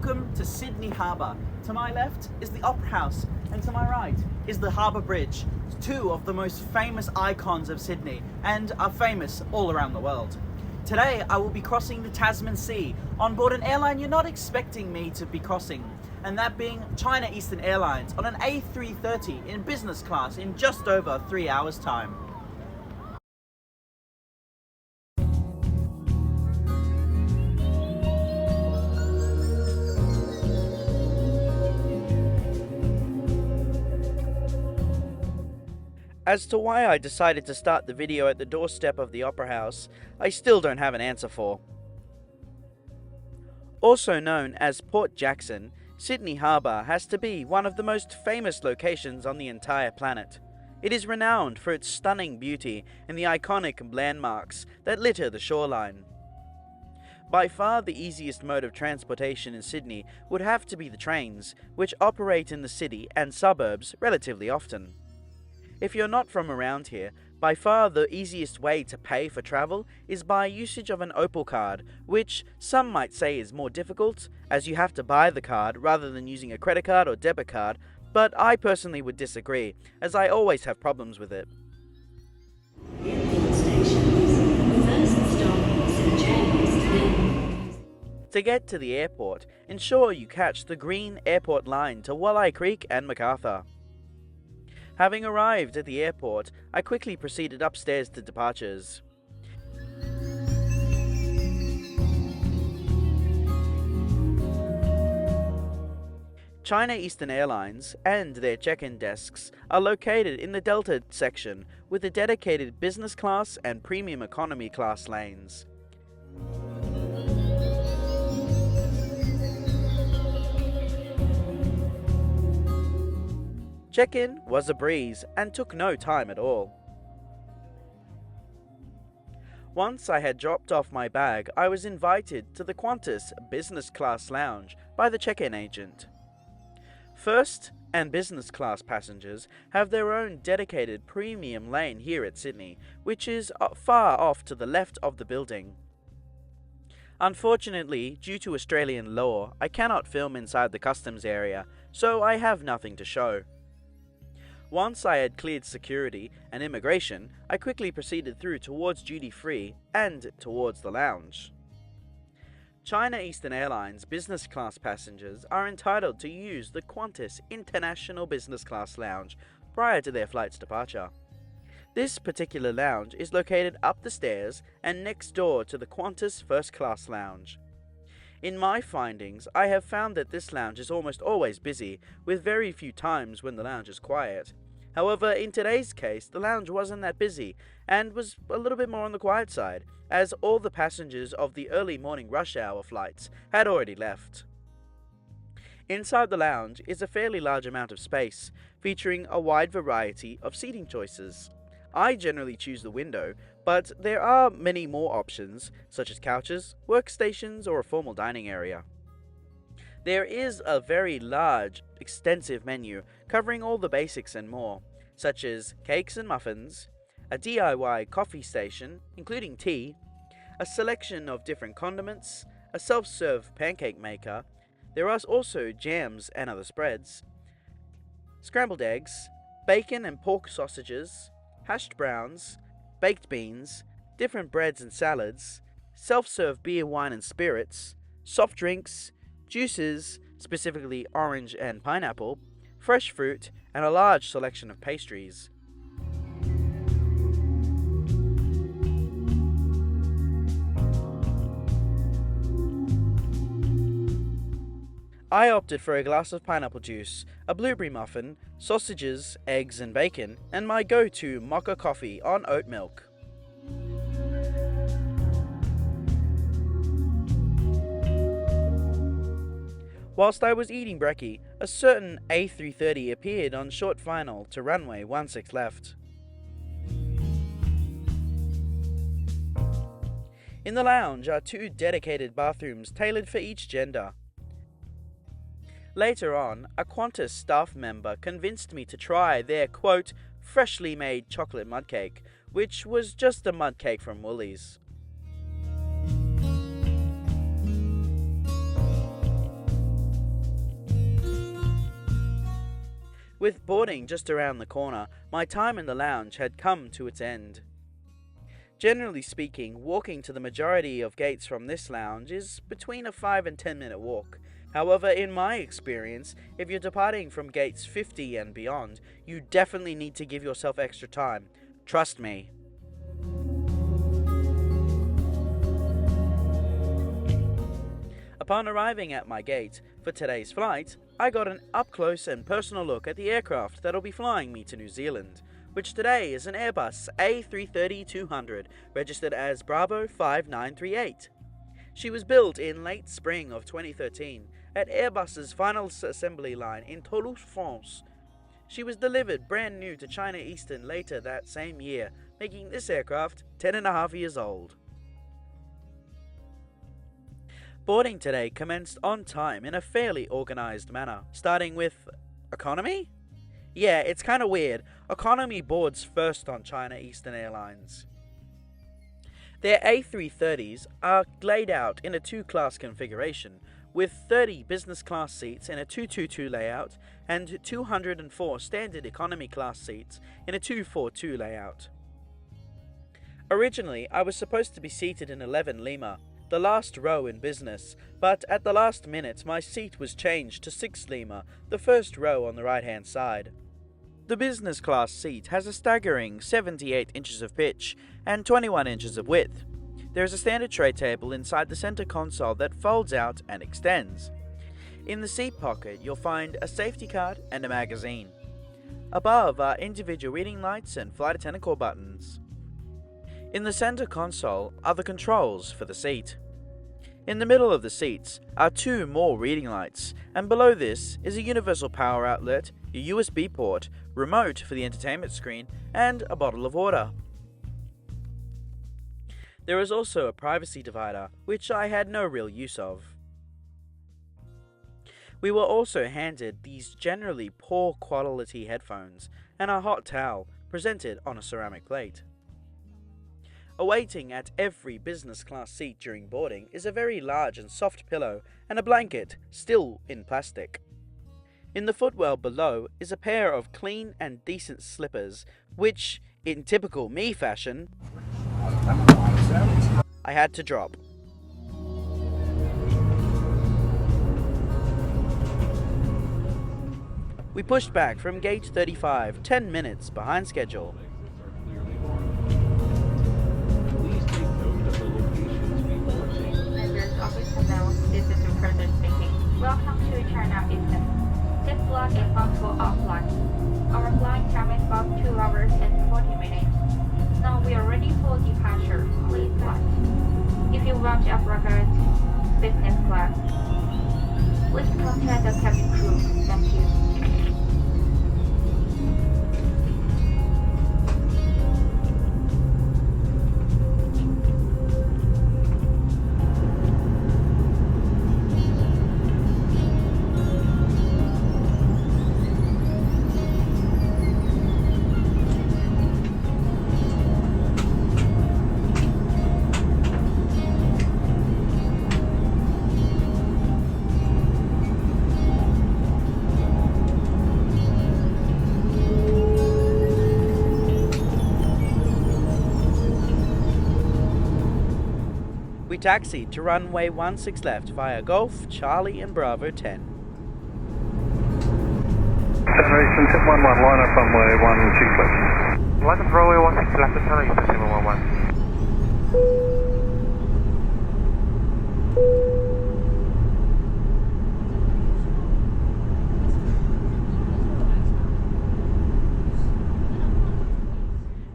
Welcome to Sydney Harbour. To my left is the Opera House, and to my right is the Harbour Bridge, two of the most famous icons of Sydney and are famous all around the world. Today I will be crossing the Tasman Sea on board an airline you're not expecting me to be crossing, and that being China Eastern Airlines on an A330 in business class in just over 3 hours time. As to why I decided to start the video at the doorstep of the Opera House, I still don't have an answer for. Also known as Port Jackson, Sydney Harbour has to be one of the most famous locations on the entire planet. It is renowned for its stunning beauty and the iconic landmarks that litter the shoreline. By far the easiest mode of transportation in Sydney would have to be the trains, which operate in the city and suburbs relatively often. If you're not from around here, by far the easiest way to pay for travel is by usage of an Opal card, which some might say is more difficult, as you have to buy the card rather than using a credit card or debit card, but I personally would disagree, as I always have problems with it. To get to the airport, ensure you catch the green airport line to Walleye Creek and MacArthur. Having arrived at the airport, I quickly proceeded upstairs to departures. China Eastern Airlines and their check-in desks are located in the Delta section with a dedicated business class and premium economy class lanes. Check-in was a breeze and took no time at all. Once I had dropped off my bag, I was invited to the Qantas business class lounge by the check-in agent. First and business class passengers have their own dedicated premium lane here at Sydney, which is far off to the left of the building. Unfortunately, due to Australian law, I cannot film inside the customs area, so I have nothing to show. Once I had cleared security and immigration, I quickly proceeded through towards duty-free and towards the lounge. China Eastern Airlines business class passengers are entitled to use the Qantas International Business Class Lounge prior to their flight's departure. This particular lounge is located up the stairs and next door to the Qantas First Class Lounge. In my findings, I have found that this lounge is almost always busy, with very few times when the lounge is quiet. However, in today's case, the lounge wasn't that busy, and was a little bit more on the quiet side, as all the passengers of the early morning rush hour flights had already left. Inside the lounge is a fairly large amount of space, featuring a wide variety of seating choices. I generally choose the window, but there are many more options, such as couches, workstations, or a formal dining area. There is a very large, extensive menu covering all the basics and more, such as cakes and muffins, a DIY coffee station, including tea, a selection of different condiments, a self-serve pancake maker. There are also jams and other spreads, scrambled eggs, bacon and pork sausages, hashed browns, baked beans, different breads and salads, self-serve beer, wine and spirits, soft drinks, juices, specifically orange and pineapple, fresh fruit, and a large selection of pastries. I opted for a glass of pineapple juice, a blueberry muffin, sausages, eggs and bacon, and my go-to mocha coffee on oat milk. Whilst I was eating brekkie, a certain A330 appeared on short final to runway 16 left. In the lounge are 2 dedicated bathrooms tailored for each gender. Later on, a Qantas staff member convinced me to try their, quote, freshly made chocolate mud cake, which was just a mud cake from Woolies. With boarding just around the corner, my time in the lounge had come to its end. Generally speaking, walking to the majority of gates from this lounge is between a 5 and 10 minute walk. However, in my experience, if you're departing from gates 50 and beyond, you definitely need to give yourself extra time. Trust me. Upon arriving at my gate for today's flight, I got an up-close and personal look at the aircraft that'll be flying me to New Zealand, which today is an Airbus A330-200, registered as Bravo 5938. She was built in late spring of 2013 at Airbus's final assembly line in Toulouse, France. She was delivered brand new to China Eastern later that same year, making this aircraft 10.5 years old. Boarding today commenced on time in a fairly organized manner, starting with economy? Yeah, it's kinda weird. Economy boards first on China Eastern Airlines. Their A330s are laid out in a two-class configuration, with 30 business class seats in a 222 layout and 204 standard economy class seats in a 242 layout. Originally, I was supposed to be seated in 11 Lima, the last row in business, but at the last minute my seat was changed to 6 Lima, the first row on the right-hand side. The business class seat has a staggering 78 inches of pitch and 21 inches of width. There is a standard tray table inside the center console that folds out and extends. In the seat pocket you'll find a safety card and a magazine. Above are individual reading lights and flight attendant call buttons. In the center console are the controls for the seat. In the middle of the seats are 2 more reading lights, and below this is a universal power outlet, a USB port, remote for the entertainment screen, and a bottle of water. There is also a privacy divider, which I had no real use of. We were also handed these generally poor quality headphones and a hot towel presented on a ceramic plate. Awaiting at every business class seat during boarding is a very large and soft pillow and a blanket, still in plastic. In the footwell below is a pair of clean and decent slippers, which, in typical me fashion, I had to drop. We pushed back from gate 35, 10 minutes behind schedule. This is Reporter speaking. Welcome to China Eastern. This flight is punctual our flight. Our flight time is about 2 hours and 40 minutes. Now we are ready for departure. Please fly. If you want to upgrade business class, please contact the cabin crew. Thank you. We taxied to runway 16 left via Golf, Charlie and Bravo 10. Generation 11, line up runway 16 left. Line up runway 16 left, Generation 711.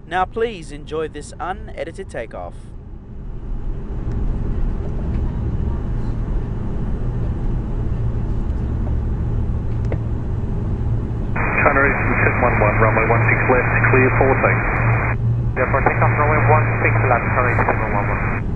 Now please enjoy this unedited takeoff. Generation 11, runway 16 left, clear for take. Yeah, for takeoff runway 16 left, Generation 711.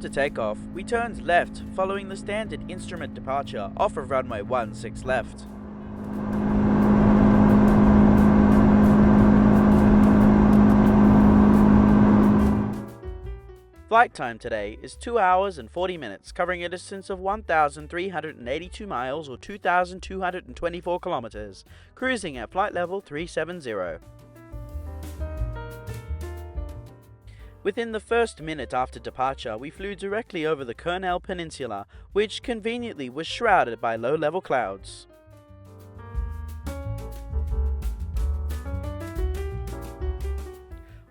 After takeoff, we turned left following the standard instrument departure off of runway 16 left. Flight time today is 2 hours and 40 minutes, covering a distance of 1,382 miles or 2,224 kilometers, cruising at flight level 370. Within the first minute after departure, we flew directly over the Kurnell Peninsula, which conveniently was shrouded by low-level clouds.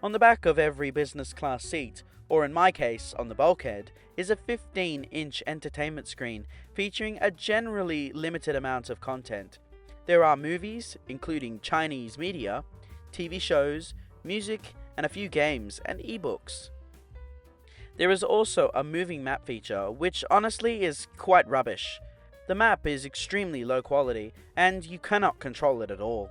On the back of every business class seat, or in my case, on the bulkhead, is a 15-inch entertainment screen featuring a generally limited amount of content. There are movies, including Chinese media, TV shows, music, and a few games and ebooks. There is also a moving map feature, which honestly is quite rubbish. The map is extremely low quality, and you cannot control it at all.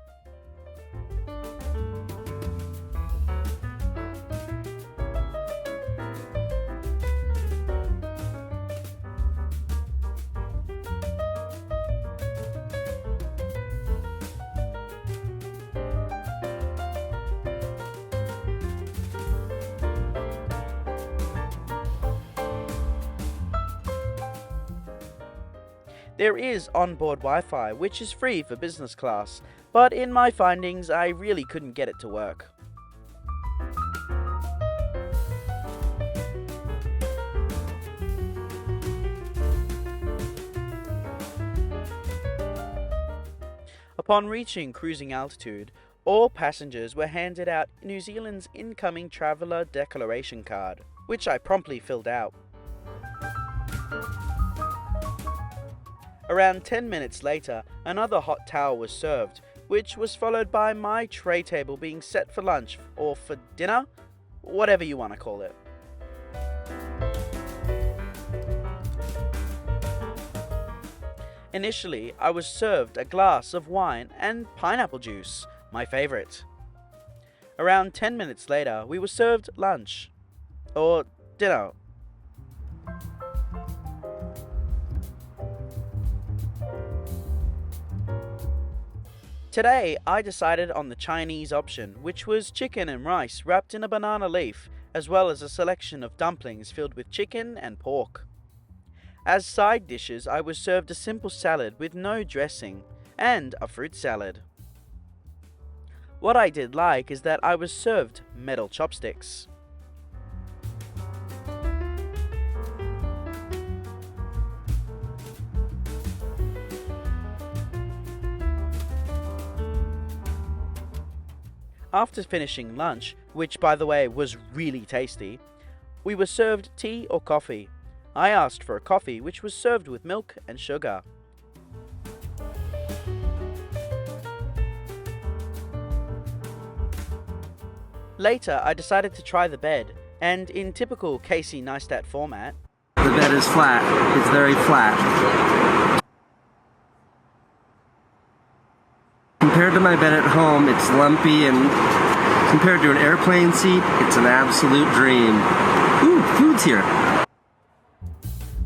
There is onboard Wi-Fi, which is free for business class, but in my findings I really couldn't get it to work. Upon reaching cruising altitude, all passengers were handed out New Zealand's incoming Traveller Declaration Card, which I promptly filled out. Around 10 minutes later, another hot towel was served, which was followed by my tray table being set for lunch or for dinner, whatever you want to call it. Initially, I was served a glass of wine and pineapple juice, my favorite. Around 10 minutes later, we were served lunch, or dinner. Today, I decided on the Chinese option, which was chicken and rice wrapped in a banana leaf, as well as a selection of dumplings filled with chicken and pork. As side dishes, I was served a simple salad with no dressing, and a fruit salad. What I did like is that I was served metal chopsticks. After finishing lunch, which by the way was really tasty, we were served tea or coffee. I asked for a coffee, which was served with milk and sugar. Later, I decided to try the bed, and in typical Casey Neistat format, the bed is flat. It's very flat. Compared to my bed at home, it's lumpy, and compared to an airplane seat, it's an absolute dream. Ooh, food's here.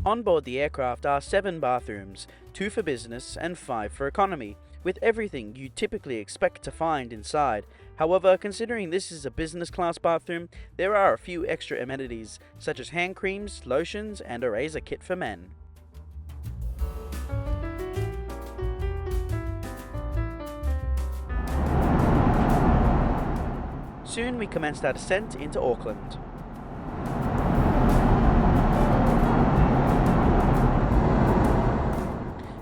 On board the aircraft are 7 bathrooms, 2 for business and 5 for economy, with everything you typically expect to find inside. However, considering this is a business class bathroom, there are a few extra amenities, such as hand creams, lotions, and a razor kit for men. Soon we commenced our descent into Auckland.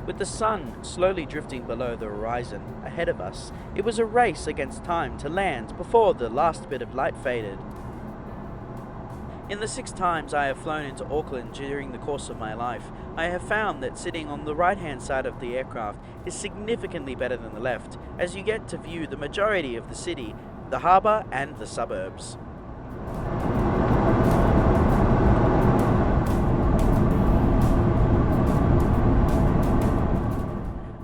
With the sun slowly drifting below the horizon ahead of us, it was a race against time to land before the last bit of light faded. In the 6 times I have flown into Auckland during the course of my life, I have found that sitting on the right-hand side of the aircraft is significantly better than the left, as you get to view the majority of the city, the harbour and the suburbs.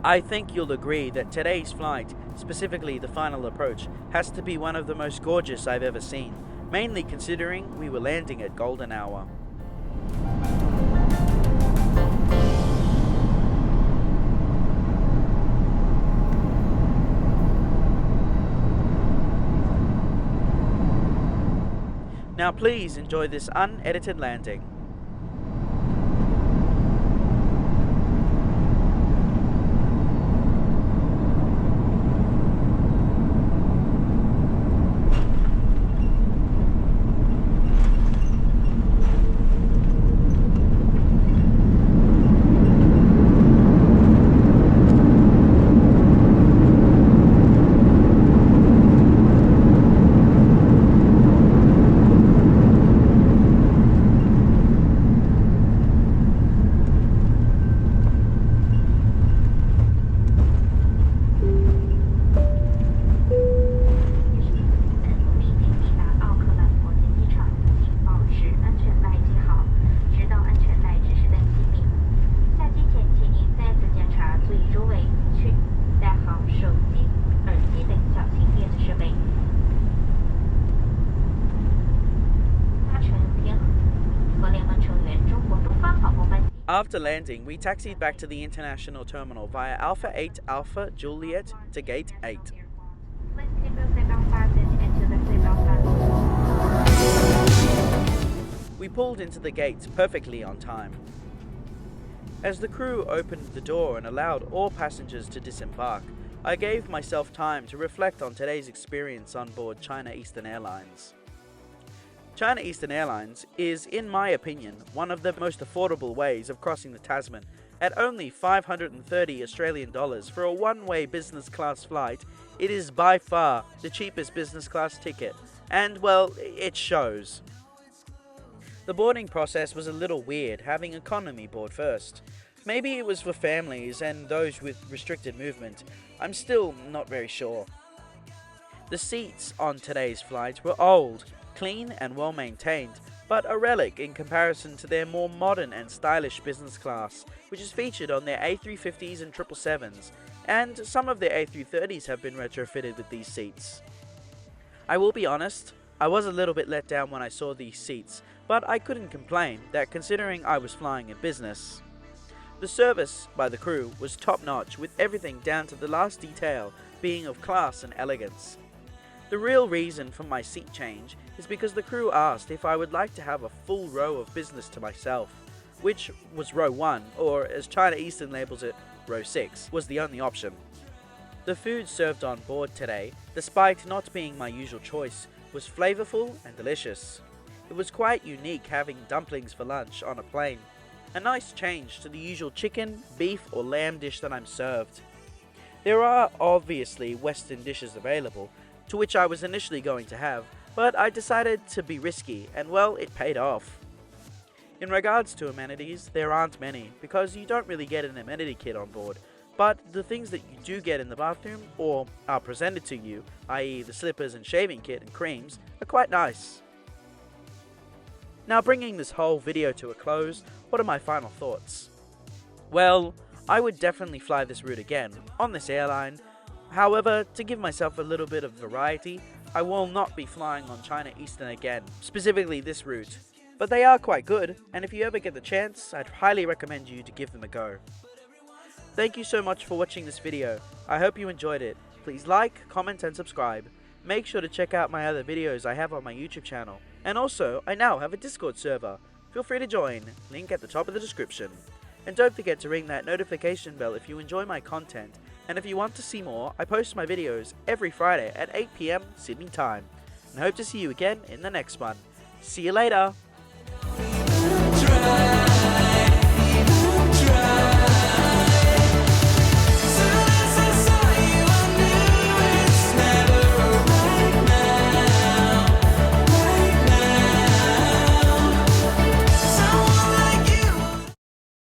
I think you'll agree that today's flight, specifically the final approach, has to be one of the most gorgeous I've ever seen, mainly considering we were landing at golden hour. Now please enjoy this unedited landing. After landing, we taxied back to the international terminal via Alpha 8 Alpha Juliet to Gate 8. Please keep your seatbelt fastened into the seatbelt sign. We pulled into the gates perfectly on time. As the crew opened the door and allowed all passengers to disembark, I gave myself time to reflect on today's experience on board China Eastern Airlines. China Eastern Airlines is, in my opinion, one of the most affordable ways of crossing the Tasman. At only $530 Australian for a one-way business class flight, it is by far the cheapest business class ticket, and well, it shows. The boarding process was a little weird, having economy board first. Maybe it was for families and those with restricted movement. I'm still not very sure. The seats on today's flight were old, clean and well maintained, but a relic in comparison to their more modern and stylish business class, which is featured on their A350s and 777s, and some of their A330s have been retrofitted with these seats. I will be honest, I was a little bit let down when I saw these seats, but I couldn't complain that considering I was flying in business. The service by the crew was top notch, with everything down to the last detail being of class and elegance. The real reason for my seat change is because the crew asked if I would like to have a full row of business to myself, which was row 1, or as China Eastern labels it, row 6, was the only option. The food served on board today, despite not being my usual choice, was flavorful and delicious. It was quite unique having dumplings for lunch on a plane, a nice change to the usual chicken, beef or lamb dish that I'm served. There are obviously Western dishes available, to which I was initially going to have, but I decided to be risky, and well, it paid off. In regards to amenities, there aren't many, because you don't really get an amenity kit on board, but the things that you do get in the bathroom, or are presented to you, i.e. the slippers and shaving kit and creams, are quite nice. Now, bringing this whole video to a close, what are my final thoughts? Well, I would definitely fly this route again, on this airline. However, to give myself a little bit of variety, I will not be flying on China Eastern again, specifically this route. But they are quite good, and if you ever get the chance, I'd highly recommend you to give them a go. Thank you so much for watching this video. I hope you enjoyed it. Please like, comment and subscribe. Make sure to check out my other videos I have on my YouTube channel. And also, I now have a Discord server. Feel free to join, link at the top of the description. And don't forget to ring that notification bell if you enjoy my content. And if you want to see more, I post my videos every Friday at 8 PM Sydney time. And hope to see you again in the next one. See you later!